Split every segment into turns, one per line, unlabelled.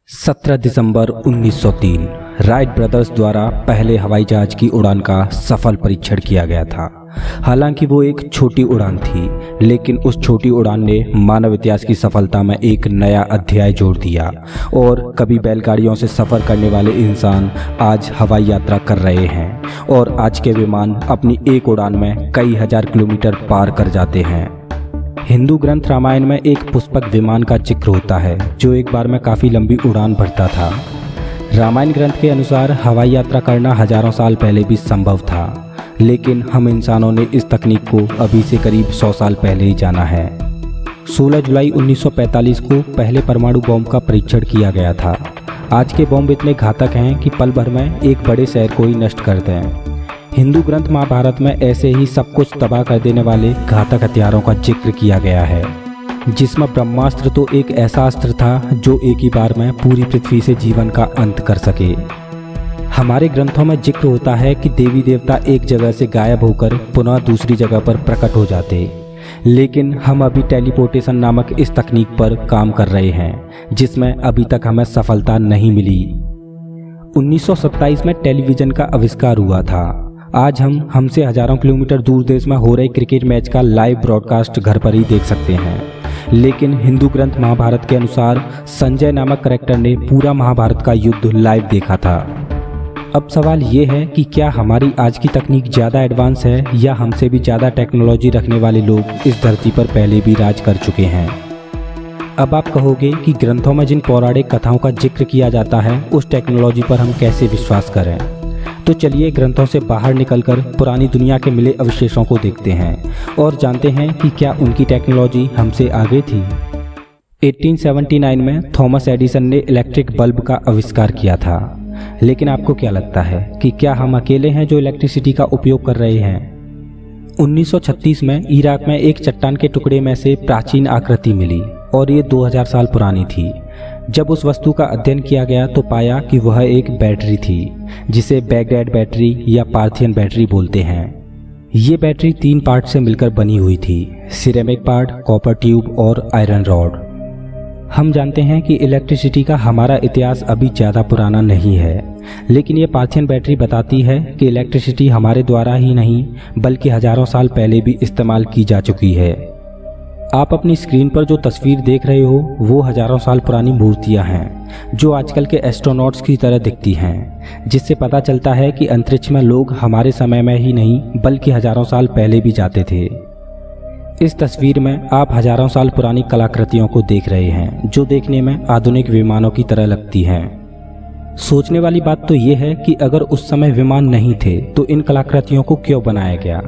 17 दिसंबर 1903 Wright brothers द्वारा पहले हवाई जहाज की उड़ान का सफल परीक्षण किया गया था। हालांकि वो एक छोटी उड़ान थी, लेकिन उस छोटी उड़ान ने मानव इतिहास की सफलता में एक नया अध्याय जोड़ दिया और कभी बैलगाड़ियों से सफ़र करने वाले इंसान आज हवाई यात्रा कर रहे हैं और आज के विमान अपनी एक उड़ान में कई हजार किलोमीटर पार कर जाते हैं। हिंदू ग्रंथ रामायण में एक पुष्पक विमान का जिक्र होता है जो एक बार में काफ़ी लंबी उड़ान भरता था। रामायण ग्रंथ के अनुसार हवाई यात्रा करना हजारों साल पहले भी संभव था, लेकिन हम इंसानों ने इस तकनीक को अभी से करीब 100 साल पहले ही जाना है। 16 जुलाई 1945 को पहले परमाणु बॉम्ब का परीक्षण किया गया था। आज के बॉम्ब इतने घातक हैं कि पल भर में एक बड़े शहर को ही नष्ट कर दें। हिंदू ग्रंथ महाभारत में ऐसे ही सब कुछ तबाह कर देने वाले घातक हथियारों का जिक्र किया गया है, जिसमें ब्रह्मास्त्र तो एक ऐसा अस्त्र था जो एक ही बार में पूरी पृथ्वी से जीवन का अंत कर सके। हमारे ग्रंथों में जिक्र होता है कि देवी देवता एक जगह से गायब होकर पुनः दूसरी जगह पर प्रकट हो जाते, लेकिन हम अभी टेलीपोर्टेशन नामक इस तकनीक पर काम कर रहे हैं, जिसमें अभी तक हमें सफलता नहीं मिली। 1927 में टेलीविज़न का आविष्कार हुआ था। आज हम हमसे हजारों किलोमीटर दूर देश में हो रहे क्रिकेट मैच का लाइव ब्रॉडकास्ट घर पर ही देख सकते हैं, लेकिन हिंदू ग्रंथ महाभारत के अनुसार संजय नामक कैरेक्टर ने पूरा महाभारत का युद्ध लाइव देखा था। अब सवाल ये है कि क्या हमारी आज की तकनीक ज़्यादा एडवांस है या हमसे भी ज़्यादा टेक्नोलॉजी रखने वाले लोग इस धरती पर पहले भी राज कर चुके हैं। अब आप कहोगे कि ग्रंथों में जिन पौराणिक कथाओं का जिक्र किया जाता है उस टेक्नोलॉजी पर हम कैसे विश्वास करें। तो चलिए ग्रंथों से बाहर निकलकर पुरानी दुनिया के मिले अवशेषों को देखते हैं और जानते हैं कि क्या उनकी टेक्नोलॉजी हमसे आगे थी। 1879 में थॉमस एडिसन ने इलेक्ट्रिक बल्ब का आविष्कार किया था, लेकिन आपको क्या लगता है कि क्या हम अकेले हैं जो इलेक्ट्रिसिटी का उपयोग कर रहे हैं। 1936 में इराक में एक चट्टान के टुकड़े में से प्राचीन आकृति मिली और ये 2000 साल पुरानी थी। जब उस वस्तु का अध्ययन किया गया तो पाया कि वह एक बैटरी थी, जिसे बैगडैड बैटरी या पार्थियन बैटरी बोलते हैं। ये बैटरी 3 पार्ट से मिलकर बनी हुई थी, सिरेमिक पार्ट, कॉपर ट्यूब और आयरन रॉड। हम जानते हैं कि इलेक्ट्रिसिटी का हमारा इतिहास अभी ज़्यादा पुराना नहीं है, लेकिन ये पार्थियन बैटरी बताती है कि इलेक्ट्रिसिटी हमारे द्वारा ही नहीं बल्कि हजारों साल पहले भी इस्तेमाल की जा चुकी है। आप अपनी स्क्रीन पर जो तस्वीर देख रहे हो वो हजारों साल पुरानी मूर्तियां हैं जो आजकल के एस्ट्रोनॉट्स की तरह दिखती हैं, जिससे पता चलता है कि अंतरिक्ष में लोग हमारे समय में ही नहीं बल्कि हजारों साल पहले भी जाते थे। इस तस्वीर में आप हजारों साल पुरानी कलाकृतियों को देख रहे हैं जो देखने में आधुनिक विमानों की तरह लगती हैं। सोचने वाली बात तो ये है कि अगर उस समय विमान नहीं थे तो इन कलाकृतियों को क्यों बनाया गया।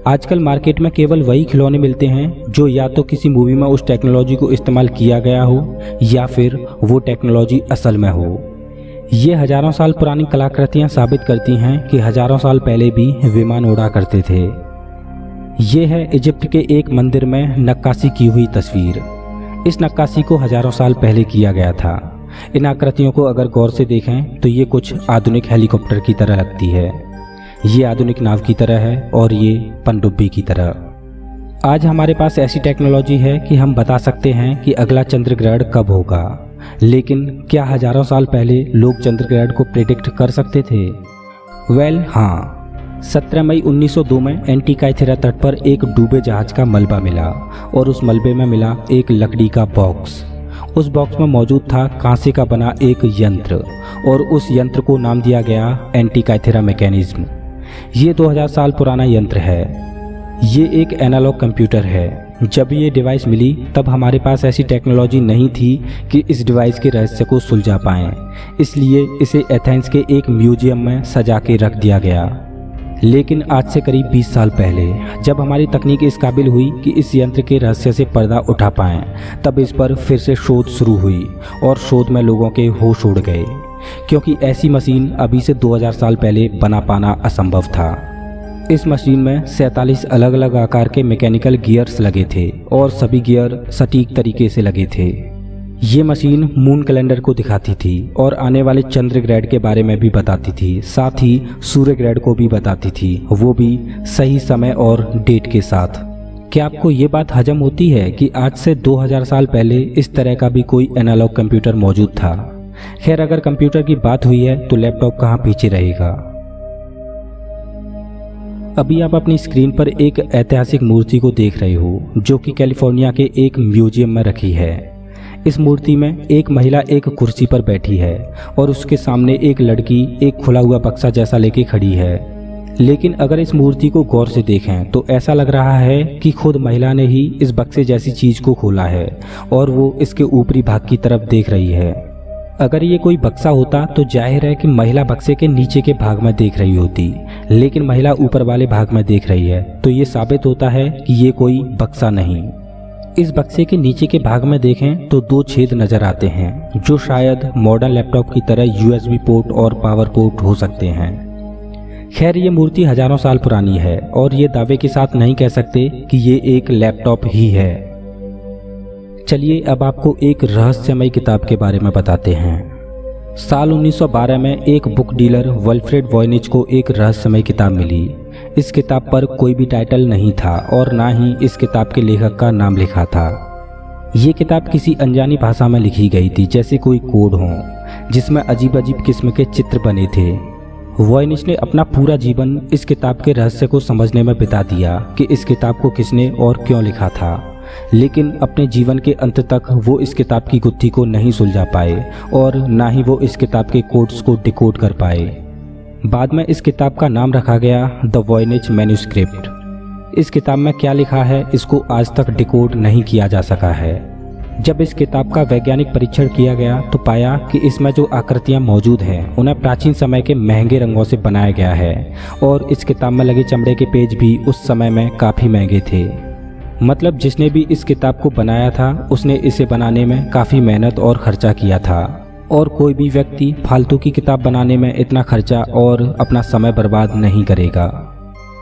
आजकल मार्केट में केवल वही खिलौने मिलते हैं जो या तो किसी मूवी में उस टेक्नोलॉजी को इस्तेमाल किया गया हो या फिर वो टेक्नोलॉजी असल में हो। ये हजारों साल पुरानी कलाकृतियां साबित करती हैं कि हजारों साल पहले भी विमान उड़ा करते थे। ये है इजिप्ट के एक मंदिर में नक्काशी की हुई तस्वीर। इस नक्काशी को हजारों साल पहले किया गया था। इन आकृतियों को अगर गौर से देखें तो ये कुछ आधुनिक हेलीकॉप्टर की तरह लगती है, ये आधुनिक नाव की तरह है और ये पनडुब्बी की तरह। आज हमारे पास ऐसी टेक्नोलॉजी है कि हम बता सकते हैं कि अगला चंद्र ग्रहण कब होगा, लेकिन क्या हजारों साल पहले लोग चंद्र ग्रहण को प्रेडिक्ट कर सकते थे? हाँ। 17 मई 1902 में एंटीकाइथेरा तट पर एक डूबे जहाज का मलबा मिला और उस मलबे में मिला एक लकड़ी का बॉक्स। उस बॉक्स में मौजूद था कांसे का बना एक यंत्र और उस यंत्र को नाम दिया गया एंटीकाइथेरा मैकेनिज्म। ये 2000 साल पुराना यंत्र है। ये एक एनालॉग कंप्यूटर है। जब ये डिवाइस मिली तब हमारे पास ऐसी टेक्नोलॉजी नहीं थी कि इस डिवाइस के रहस्य को सुलझा पाएं, इसलिए इसे एथेंस के एक म्यूजियम में सजा के रख दिया गया। लेकिन आज से करीब 20 साल पहले जब हमारी तकनीक इस काबिल हुई कि इस यंत्र के रहस्य से पर्दा उठा पाएं, तब इस पर फिर से शोध शुरू हुई और शोध में लोगों के होश उड़ गए, क्योंकि ऐसी मशीन अभी से 2000 साल पहले बना पाना असंभव था। इस मशीन में 47 अलग अलग आकार के मैकेनिकल गियर्स लगे थे और सभी गियर सटीक तरीके से लगे थे। ये मशीन मून कैलेंडर को दिखाती थी और आने वाले चंद्र ग्रहण के बारे में भी बताती थी, साथ ही सूर्य ग्रहण को भी बताती थी, वो भी सही समय और डेट के साथ। क्या आपको ये बात हजम होती है कि आज से 2000 साल पहले इस तरह का भी कोई एनालॉग कंप्यूटर मौजूद था? खैर, अगर कंप्यूटर की बात हुई है तो लैपटॉप कहाँ पीछे रहेगा। अभी आप अपनी स्क्रीन पर एक ऐतिहासिक मूर्ति को देख रहे हो जो कि कैलिफोर्निया के एक म्यूजियम में रखी है। इस मूर्ति में एक महिला एक कुर्सी पर बैठी है और उसके सामने एक लड़की एक खुला हुआ बक्सा जैसा लेके खड़ी है। लेकिन अगर इस मूर्ति को गौर से देखें तो ऐसा लग रहा है कि खुद महिला ने ही इस बक्से जैसी चीज को खोला है और वो इसके ऊपरी भाग की तरफ देख रही है। अगर ये कोई बक्सा होता तो जाहिर है कि महिला बक्से के नीचे के भाग में देख रही होती, लेकिन महिला ऊपर वाले भाग में देख रही है, तो ये साबित होता है कि ये कोई बक्सा नहीं। इस बक्से के नीचे के भाग में देखें तो 2 छेद नजर आते हैं जो शायद मॉडर्न लैपटॉप की तरह USB पोर्ट और पावर पोर्ट हो सकते हैं। खैर, ये मूर्ति हजारों साल पुरानी है और ये दावे के साथ नहीं कह सकते कि ये एक लैपटॉप ही है। चलिए अब आपको एक रहस्यमयी किताब के बारे में बताते हैं। साल 1912 में एक बुक डीलर वल्फ्रेड वॉयनिच को एक रहस्यमयी किताब मिली। इस किताब पर कोई भी टाइटल नहीं था और ना ही इस किताब के लेखक का नाम लिखा था। ये किताब किसी अनजानी भाषा में लिखी गई थी, जैसे कोई कोड हो जिसमें अजीब अजीब किस्म के चित्र बने थे। वॉयनिच ने अपना पूरा जीवन इस किताब के रहस्य को समझने में बिता दिया कि इस किताब को किसने और क्यों लिखा था, लेकिन अपने जीवन के अंत तक वो इस किताब की गुत्थी को नहीं सुलझा पाए और ना ही वो इस किताब के कोड्स को डिकोड कर पाए। बाद में इस किताब का नाम रखा गया द वॉयनिच मैन्यूस्क्रिप्ट। इस किताब में क्या लिखा है इसको आज तक डिकोड नहीं किया जा सका है। जब इस किताब का वैज्ञानिक परीक्षण किया गया तो पाया कि इसमें जो आकृतियां मौजूद हैं उन्हें प्राचीन समय के महंगे रंगों से बनाया गया है और इस किताब में लगे चमड़े के पेज भी उस समय में काफ़ी महंगे थे। मतलब जिसने भी इस किताब को बनाया था उसने इसे बनाने में काफ़ी मेहनत और खर्चा किया था और कोई भी व्यक्ति फालतू की किताब बनाने में इतना खर्चा और अपना समय बर्बाद नहीं करेगा।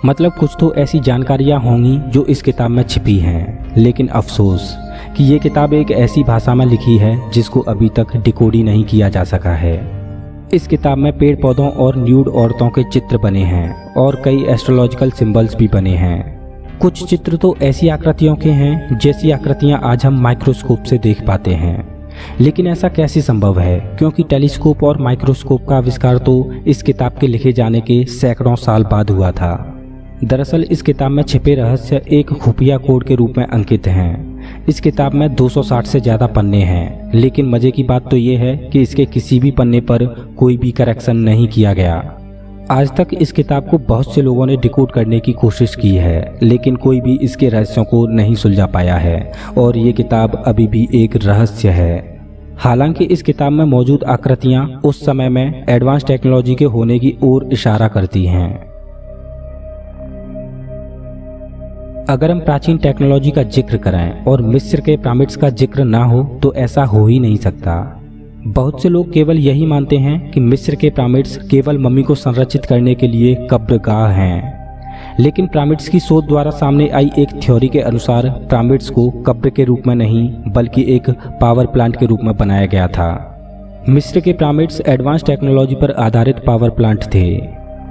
मतलब कुछ तो ऐसी जानकारियाँ होंगी जो इस किताब में छिपी हैं, लेकिन अफसोस कि ये किताब एक ऐसी भाषा में लिखी है जिसको अभी तक डिकोड ही नहीं किया जा सका है। इस किताब में पेड़ पौधों और न्यूड औरतों के चित्र बने हैं और कई एस्ट्रोलॉजिकल सिंबल्स भी बने हैं। कुछ चित्र तो ऐसी आकृतियों के हैं जैसी आकृतियां आज हम माइक्रोस्कोप से देख पाते हैं, लेकिन ऐसा कैसे संभव है क्योंकि टेलीस्कोप और माइक्रोस्कोप का आविष्कार तो इस किताब के लिखे जाने के सैकड़ों साल बाद हुआ था। दरअसल इस किताब में छिपे रहस्य एक खुफिया कोड के रूप में अंकित हैं। इस किताब में 260 से ज़्यादा पन्ने हैं, लेकिन मज़े की बात तो ये है कि इसके किसी भी पन्ने पर कोई भी करेक्शन नहीं किया गया। आज तक इस किताब को बहुत से लोगों ने डिकोड करने की कोशिश की है, लेकिन कोई भी इसके रहस्यों को नहीं सुलझा पाया है और ये किताब अभी भी एक रहस्य है। हालांकि इस किताब में मौजूद आकृतियाँ उस समय में एडवांस टेक्नोलॉजी के होने की ओर इशारा करती हैं। अगर हम प्राचीन टेक्नोलॉजी का जिक्र करें और मिस्र के पिरामिड्स का जिक्र ना हो तो ऐसा हो ही नहीं सकता। बहुत से लोग केवल यही मानते हैं कि मिस्र के पिरामिड्स केवल मम्मी को संरक्षित करने के लिए कब्रगाह हैं, लेकिन पिरामिड्स की शोध द्वारा सामने आई एक थ्योरी के अनुसार पिरामिड्स को कब्र के रूप में नहीं बल्कि एक पावर प्लांट के रूप में बनाया गया था। मिस्र के पिरामिड्स एडवांस टेक्नोलॉजी पर आधारित पावर प्लांट थे।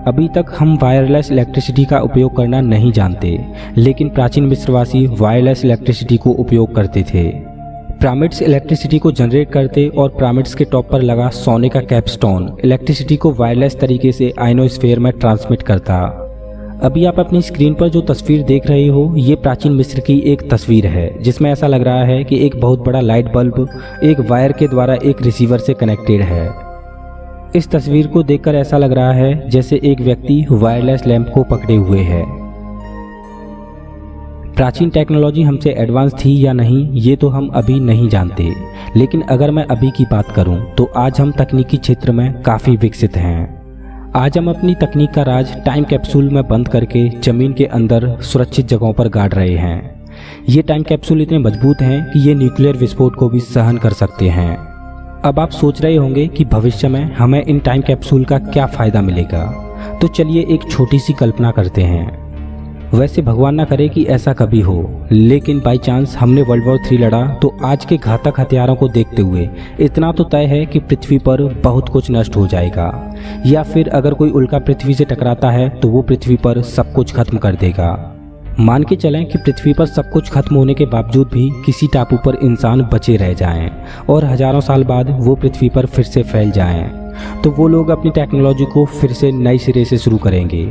अभी तक हम वायरलेस इलेक्ट्रिसिटी का उपयोग करना नहीं जानते, लेकिन प्राचीन मिस्रवासी वायरलेस इलेक्ट्रिसिटी को उपयोग करते थे। पिरामिड्स इलेक्ट्रिसिटी को जनरेट करते और पिरामिड्स के टॉप पर लगा सोने का कैपस्टोन इलेक्ट्रिसिटी को वायरलेस तरीके से आयनोस्फीयर में ट्रांसमिट करता। अभी आप अपनी स्क्रीन पर जो तस्वीर देख रहे हो ये प्राचीन मिस्र की एक तस्वीर है, जिसमें ऐसा लग रहा है कि एक बहुत बड़ा लाइट बल्ब एक वायर के द्वारा एक रिसीवर से कनेक्टेड है। इस तस्वीर को देखकर ऐसा लग रहा है जैसे एक व्यक्ति वायरलेस लैंप को पकड़े हुए है। प्राचीन टेक्नोलॉजी हमसे एडवांस थी या नहीं ये तो हम अभी नहीं जानते, लेकिन अगर मैं अभी की बात करूं तो आज हम तकनीकी क्षेत्र में काफ़ी विकसित हैं। आज हम अपनी तकनीक का राज टाइम कैप्सूल में बंद करके ज़मीन के अंदर सुरक्षित जगहों पर गाड़ रहे हैं। ये टाइम कैप्सूल इतने मजबूत हैं कि ये न्यूक्लियर विस्फोट को भी सहन कर सकते हैं। अब आप सोच रहे होंगे कि भविष्य में हमें इन टाइम कैप्सूल का क्या फ़ायदा मिलेगा, तो चलिए एक छोटी सी कल्पना करते हैं। वैसे भगवान ना करे कि ऐसा कभी हो, लेकिन बाई चांस हमने वर्ल्ड वॉर 3 लड़ा तो आज के घातक हथियारों को देखते हुए इतना तो तय है कि पृथ्वी पर बहुत कुछ नष्ट हो जाएगा, या फिर अगर कोई उल्का पृथ्वी से टकराता है तो वो पृथ्वी पर सब कुछ खत्म कर देगा। मान के चलें कि पृथ्वी पर सब कुछ खत्म होने के बावजूद भी किसी टापू पर इंसान बचे रह जाएं और हजारों साल बाद वो पृथ्वी पर फिर से फैल जाएं, तो वो लोग अपनी टेक्नोलॉजी को फिर से नए सिरे से शुरू करेंगे।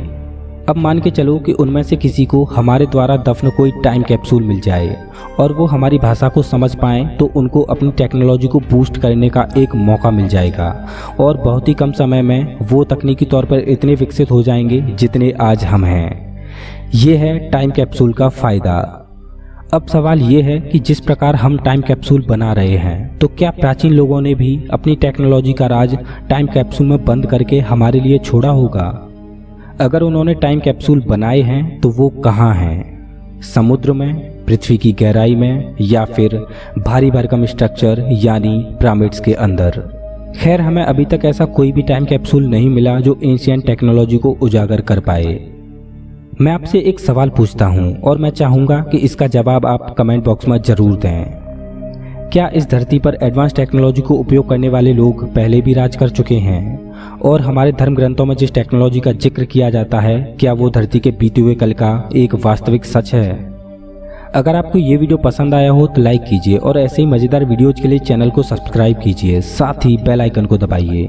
अब मान के चलो कि उनमें से किसी को हमारे द्वारा दफन कोई टाइम कैप्सूल मिल जाए और वो हमारी भाषा को समझ पाएं, तो उनको अपनी टेक्नोलॉजी को बूस्ट करने का एक मौका मिल जाएगा और बहुत ही कम समय में वो तकनीकी तौर पर इतने विकसित हो जाएंगे जितने आज हम हैं। ये है टाइम कैप्सूल का फ़ायदा। अब सवाल ये है कि जिस प्रकार हम टाइम कैप्सूल बना रहे हैं, तो क्या प्राचीन लोगों ने भी अपनी टेक्नोलॉजी का राज टाइम कैप्सूल में बंद करके हमारे लिए छोड़ा होगा? अगर उन्होंने टाइम कैप्सूल बनाए हैं तो वो कहाँ हैं? समुद्र में, पृथ्वी की गहराई में, या फिर भारी भरकम स्ट्रक्चर यानी पिरामिड्स के अंदर? खैर, हमें अभी तक ऐसा कोई भी टाइम कैप्सूल नहीं मिला जो एंशिएंट टेक्नोलॉजी को उजागर कर पाए। मैं आपसे एक सवाल पूछता हूं और मैं चाहूँगा कि इसका जवाब आप कमेंट बॉक्स में ज़रूर दें। क्या इस धरती पर एडवांस टेक्नोलॉजी को उपयोग करने वाले लोग पहले भी राज कर चुके हैं? और हमारे धर्म ग्रंथों में जिस टेक्नोलॉजी का जिक्र किया जाता है, क्या वो धरती के बीते हुए कल का एक वास्तविक सच है? अगर आपको ये वीडियो पसंद आया हो तो लाइक कीजिए और ऐसे ही मज़ेदार वीडियोज़ के लिए चैनल को सब्सक्राइब कीजिए, साथ ही बेल आइकन को दबाइए।